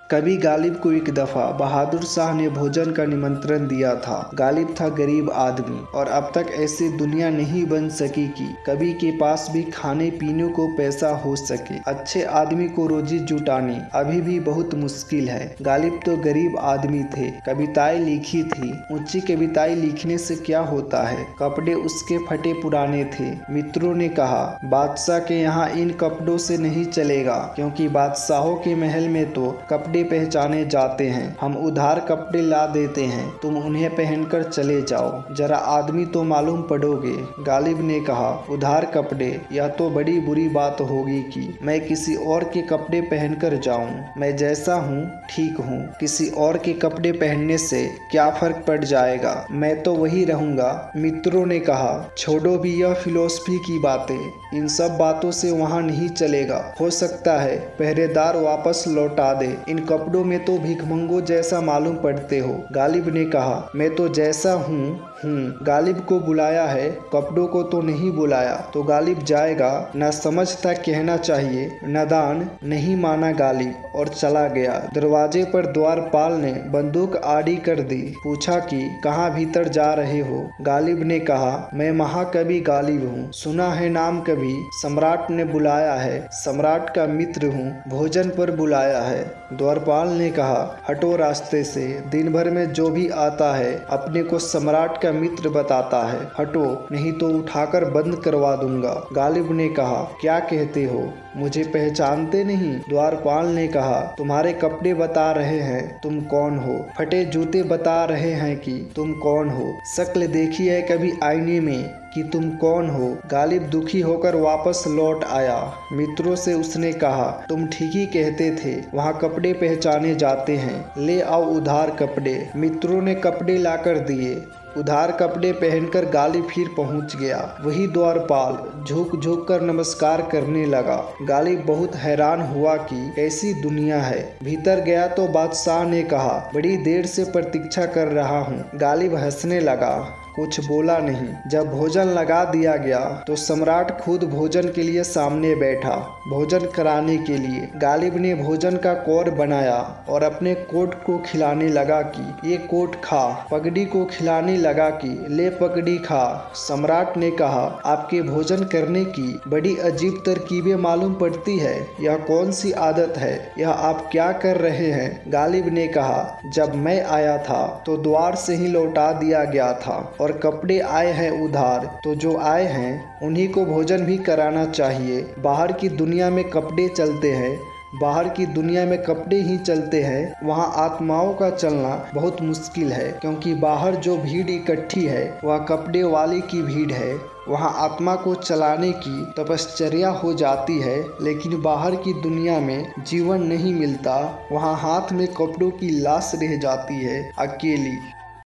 कभी गालिब को एक दफा बहादुर शाह ने भोजन का निमंत्रण दिया था। गालिब था गरीब आदमी और अब तक ऐसी दुनिया नहीं बन सकी कि कभी के पास भी खाने पीने को पैसा हो सके। अच्छे आदमी को रोजी जुटानी अभी भी बहुत मुश्किल है। गालिब तो गरीब आदमी थे, कविताएं लिखी थी। ऊंची कविताएं लिखने से क्या होता है, कपड़े उसके फटे पुराने थे। मित्रों ने कहा, बादशाह के यहाँ इन कपड़ों से नहीं चलेगा, क्योंकि बादशाहों के महल में तो कपड़े पहचाने जाते हैं। हम उधार कपड़े ला देते हैं, तुम उन्हें पहनकर चले जाओ, जरा आदमी तो मालूम पड़ोगे। गालिब ने कहा, उधार कपड़े, यह तो बड़ी बुरी बात होगी कि मैं किसी और के कपड़े पहनकर जाऊं। मैं जैसा हूँ ठीक हूँ, किसी और के कपड़े पहनने से क्या फर्क पड़ जाएगा, मैं तो वही रहूंगा। मित्रों ने कहा, छोड़ो भी यह फिलॉसफी की बातें, इन सब बातों से वहाँ नहीं चलेगा। हो सकता है पहरेदार वापस लौटा दे, इन कपड़ों में तो भिखमंगों जैसा मालूम पड़ते हो। गालिब ने कहा, मैं तो जैसा हूँ। गालिब को बुलाया है, कपड़ों को तो नहीं बुलाया, तो गालिब जाएगा। न समझता कहना चाहिए, नादान। नहीं माना गालिब और चला गया। दरवाजे पर द्वारपाल ने बंदूक आड़ी कर दी। पूछा कि कहाँ भीतर जा रहे हो। गालिब ने कहा, मैं महाकवि गालिब हूँ, सुना है नाम कभी। सम्राट ने बुलाया है, सम्राट का मित्र हूँ, भोजन पर बुलाया है। द्वारपाल ने कहा, हटो रास्ते से, दिन भर में जो भी आता है अपने को सम्राट का मित्र बताता है। हटो, नहीं तो उठाकर बंद करवा दूंगा। गालिब ने कहा, क्या कहते हो, मुझे पहचानते नहीं? द्वारपाल ने कहा, तुम्हारे कपड़े बता रहे हैं तुम कौन हो, फटे जूते बता रहे हैं कि तुम कौन हो। शक्ल देखी है कभी आईने में कि तुम कौन हो? गालिब दुखी होकर वापस लौट आया। मित्रों से उसने कहा, तुम ठीक ही कहते थे, वहाँ कपड़े पहचाने जाते हैं, ले आओ उधार कपड़े। मित्रों ने कपड़े लाकर दिए। उधार कपड़े पहनकर गालिब फिर पहुंच गया। वही द्वारपाल झुक झुक कर नमस्कार करने लगा। गालिब बहुत हैरान हुआ कि कैसी दुनिया है। भीतर गया तो बादशाह ने कहा, बड़ी देर से प्रतीक्षा कर रहा हूँ। गालिब हंसने लगा, कुछ बोला नहीं। जब भोजन लगा दिया गया तो सम्राट खुद भोजन के लिए सामने बैठा, भोजन कराने के लिए। गालिब ने भोजन का कौर बनाया और अपने कोट को खिलाने लगा कि ये कोट खा, पगड़ी को खिलाने लगा कि ले पगड़ी खा। सम्राट ने कहा, आपके भोजन करने की बड़ी अजीब तरकीबें मालूम पड़ती है, यह कौन सी आदत है, यह आप क्या कर रहे हैं? गालिब ने कहा, जब मैं आया था तो द्वार से ही लौटा दिया गया था और कपड़े आए हैं उधार, तो जो आए हैं उन्हीं को भोजन भी कराना चाहिए। बाहर की दुनिया में कपड़े चलते हैं, बाहर की दुनिया में कपड़े ही चलते हैं, वहाँ आत्माओं का चलना बहुत मुश्किल है, क्योंकि बाहर जो भीड़ इकट्ठी है वह कपड़े वाले की भीड़ है। वहाँ आत्मा को चलाने की तपश्चर्या हो जाती है, लेकिन बाहर की दुनिया में जीवन नहीं मिलता। वहाँ हाथ में कपड़ों की लाश रह जाती है, अकेली।